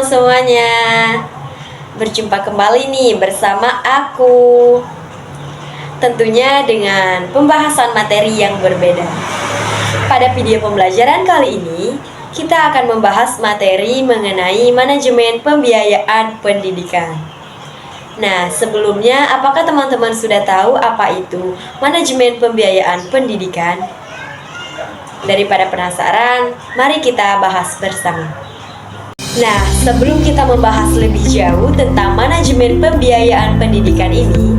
semuanya. Berjumpa kembali nih bersama aku. Tentunya dengan pembahasan materi yang berbeda. Pada video pembelajaran kali ini, kita akan membahas materi mengenai manajemen pembiayaan pendidikan. Nah, sebelumnya apakah teman-teman sudah tahu apa itu manajemen pembiayaan pendidikan? Daripada penasaran, mari kita bahas bersama. Nah, sebelum kita membahas lebih jauh tentang manajemen pembiayaan pendidikan ini,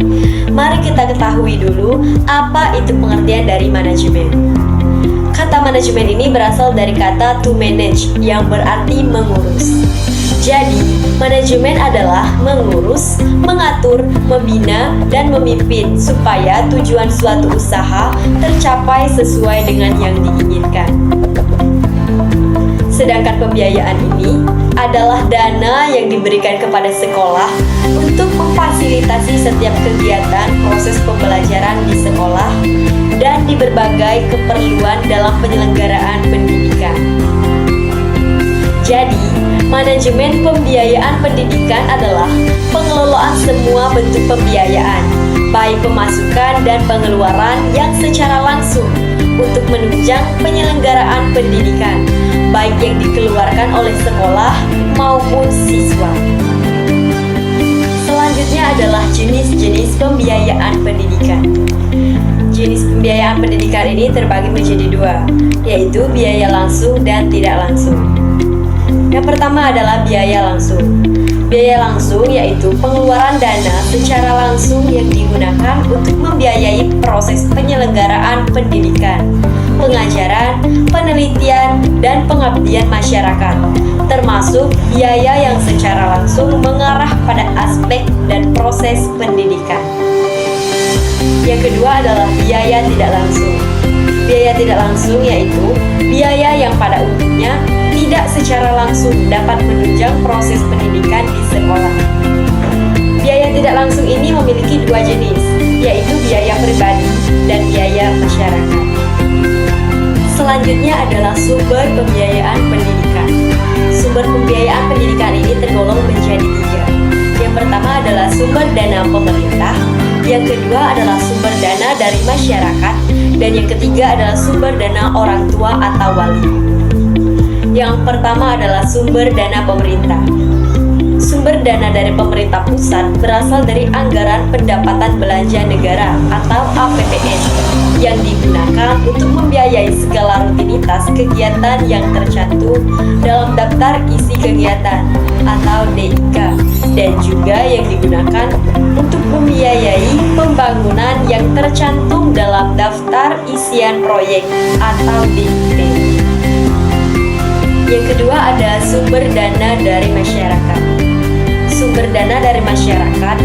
mari kita ketahui dulu apa itu pengertian dari manajemen. Kata manajemen ini berasal dari kata to manage yang berarti mengurus. Jadi, manajemen adalah mengurus, mengatur, membina, dan memimpin supaya tujuan suatu usaha tercapai sesuai dengan yang diinginkan. Sedangkan pembiayaan ini adalah dana yang diberikan kepada sekolah untuk memfasilitasi setiap kegiatan proses pembelajaran di sekolah dan di berbagai keperluan dalam penyelenggaraan pendidikan. Jadi, manajemen pembiayaan pendidikan adalah pengelolaan semua bentuk pembiayaan, baik pemasukan dan pengeluaran yang secara langsung untuk menunjang penyelenggaraan pendidikan, baik yang dikeluarkan oleh sekolah maupun siswa. Selanjutnya adalah jenis-jenis pembiayaan pendidikan. Jenis pembiayaan pendidikan ini terbagi menjadi dua, yaitu biaya langsung dan tidak langsung. Yang pertama adalah biaya langsung. Biaya langsung yaitu pengeluaran dana secara langsung yang digunakan untuk membiayai proses penyelenggaraan pendidikan, pengajaran, penelitian, dan pengabdian masyarakat, termasuk biaya yang secara langsung mengarah pada aspek dan proses pendidikan. Yang kedua adalah biaya tidak langsung. Biaya tidak langsung yaitu biaya yang pada umumnya tidak secara langsung dapat menunjang proses pendidikan di sekolah. Biaya tidak langsung ini memiliki dua jenis, yaitu biaya pribadi dan biaya masyarakat. Selanjutnya adalah sumber pembiayaan pendidikan. Sumber pembiayaan pendidikan ini tergolong menjadi tiga. Yang pertama adalah sumber dana pemerintah, yang kedua adalah sumber dana dari masyarakat, dan yang ketiga adalah sumber dana orang tua atau wali. Yang pertama adalah sumber dana pemerintah. Sumber dana dari pemerintah pusat berasal dari anggaran pendapatan belanja negara atau APBN yang digunakan untuk membiayai segala rutinitas kegiatan yang tercantum dalam daftar isi kegiatan atau DIK, dan juga yang digunakan untuk membiayai pembangunan yang tercantum dalam daftar isian proyek atau DIP. Yang kedua ada sumber dana dari masyarakat. Sumber dana dari masyarakat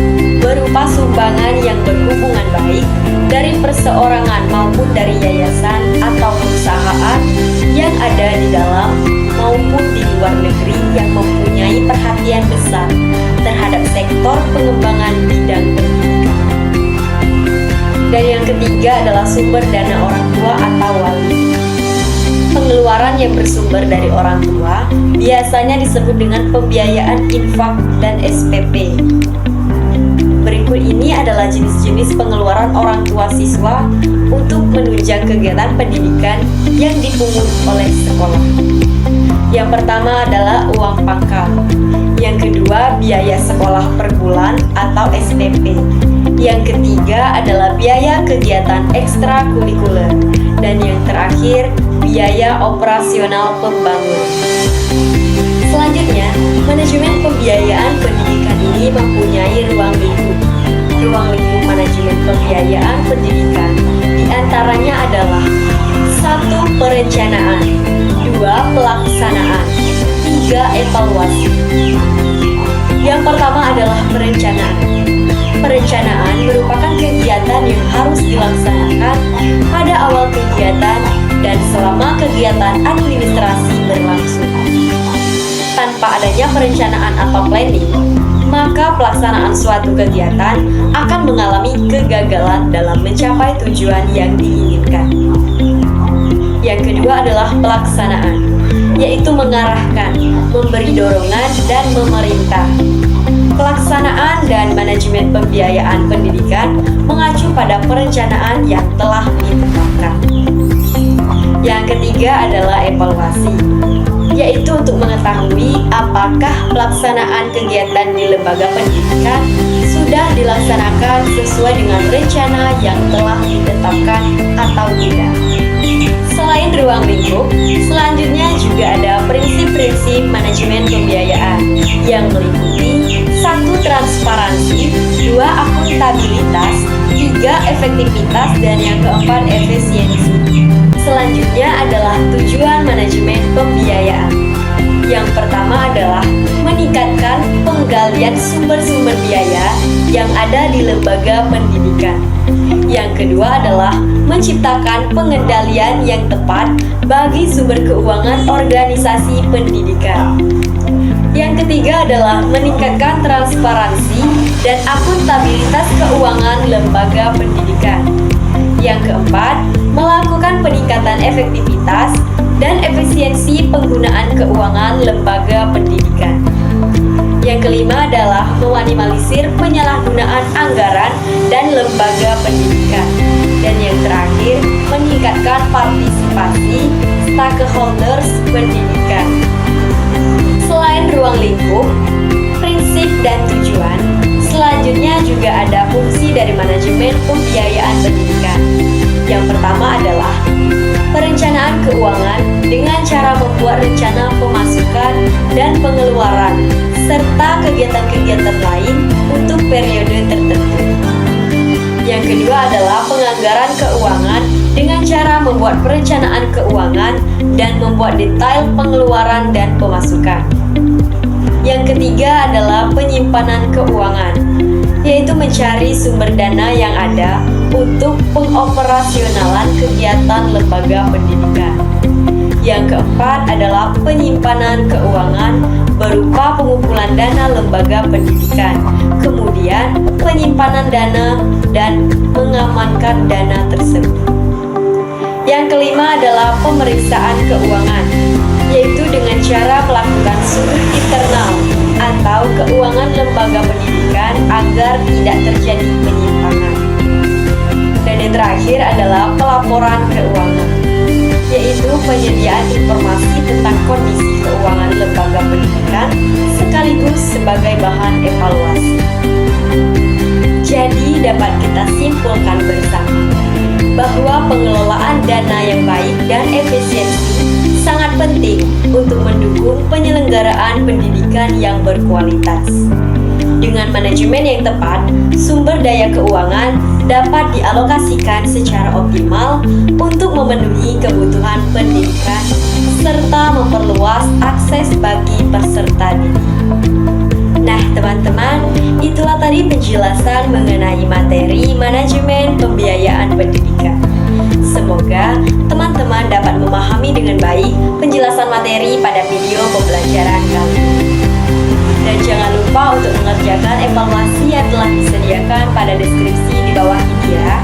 berupa sumbangan yang berhubungan baik dari perseorangan maupun dari yayasan atau perusahaan yang ada di dalam maupun di luar negeri yang mempunyai perhatian besar terhadap sektor pengembangan bidang pendidikan. Dan yang ketiga adalah sumber dana orang tua atau wali. Pengeluaran yang bersumber dari orang tua biasanya disebut dengan pembiayaan infak dan SPP. Berikut ini adalah jenis-jenis pengeluaran orang tua siswa untuk menunjang kegiatan pendidikan yang dipungut oleh sekolah. Yang pertama adalah uang pangkal. Yang kedua, biaya sekolah per bulan atau SPP. Yang ketiga adalah biaya kegiatan ekstrakurikuler. Dan yang terakhir, biaya operasional pembangunan. Selanjutnya, manajemen pembiayaan pendidikan ini mempunyai ruang lingkup. Ruang lingkup manajemen pembiayaan pendidikan diantaranya adalah 1. Perencanaan, 2. Pelaksanaan, 3. Evaluasi. Yang pertama adalah perencanaan. Perencanaan merupakan kegiatan yang harus dilaksanakan pada awal kegiatan dan selama kegiatan administrasi berlangsung. Tanpa adanya perencanaan atau planning, maka pelaksanaan suatu kegiatan akan mengalami kegagalan dalam mencapai tujuan yang diinginkan. Yang kedua adalah pelaksanaan. yaitu mengarahkan, memberi dorongan, dan memerintah. Pelaksanaan dan manajemen pembiayaan pendidikan mengacu pada perencanaan yang telah ditetapkan. Yang ketiga adalah evaluasi, yaitu untuk mengetahui apakah pelaksanaan kegiatan di lembaga pendidikan sudah dilaksanakan sesuai dengan rencana yang telah ditetapkan atau tidak. Selain ruang lingkup, selanjutnya juga ada prinsip-prinsip manajemen pembiayaan yang meliputi 1. Transparansi, 2. Akuntabilitas, 3. Efektivitas, dan yang keempat efisiensi. Selanjutnya adalah tujuan manajemen pembiayaan. Yang pertama adalah meningkatkan penggalian sumber-sumber biaya yang ada di lembaga pendidikan. Yang kedua adalah menciptakan pengendalian yang tepat bagi sumber keuangan organisasi pendidikan. Yang ketiga adalah meningkatkan transparansi dan akuntabilitas keuangan lembaga pendidikan. Yang keempat, melakukan peningkatan efektivitas dan efisiensi penggunaan keuangan lembaga pendidikan. Yang kelima adalah meminimalisir penyalahgunaan anggaran dan lembaga pendidikan. Dan yang terakhir, meningkatkan partisipasi stakeholders pendidikan. Selain ruang lingkup, prinsip dan tujuan, selanjutnya juga ada fungsi dari manajemen pembiayaan pendidikan. Yang pertama adalah perencanaan keuangan dengan cara membuat rencana pemasukan dan pengeluaran, serta kegiatan-kegiatan lain untuk periode tertentu. Yang kedua adalah penganggaran keuangan dengan cara membuat perencanaan keuangan dan membuat detail pengeluaran dan pemasukan. Yang ketiga adalah penyimpanan keuangan, yaitu mencari sumber dana yang ada untuk pengoperasionalan kegiatan lembaga pendidikan. Yang keempat adalah penyimpanan keuangan berupa pengumpulan dana lembaga pendidikan, kemudian penyimpanan dana dan mengamankan dana tersebut. Yang kelima adalah pemeriksaan keuangan, yaitu dengan cara melakukan sudut internal atau keuangan lembaga pendidikan agar tidak terjadi penyimpangan. Dan yang terakhir adalah pelaporan keuangan, yaitu penyediaan informasi tentang kondisi keuangan lembaga pendidikan sekaligus sebagai bahan evaluasi. Jadi dapat kita simpulkan bersama bahwa pengelolaan dana yang baik dan efisiensi sangat penting untuk mendukung penyelenggaraan pendidikan yang berkualitas. Dengan manajemen yang tepat, sumber daya keuangan dapat dialokasikan secara optimal untuk memenuhi kebutuhan pendidikan serta memperluas akses bagi peserta didik. Nah, teman-teman, itulah tadi penjelasan mengenai materi manajemen pembiayaan pendidikan. Semoga teman-teman dapat memahami dengan baik penjelasan materi pada video pembelajaran kali ini. Dan jangan lupa untuk mengerjakan evaluasi yang telah disediakan pada deskripsi di bawah ini ya,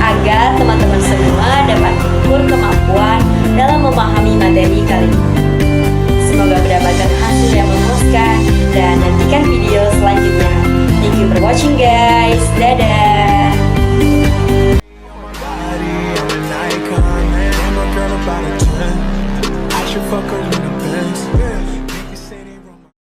agar teman-teman semua dapat mengukur kemampuan dalam memahami materi kali ini. Semoga mendapatkan hasil yang memuaskan dan nantikan video selanjutnya. Thank you for watching guys. Dadah. Fuck her in the Benz.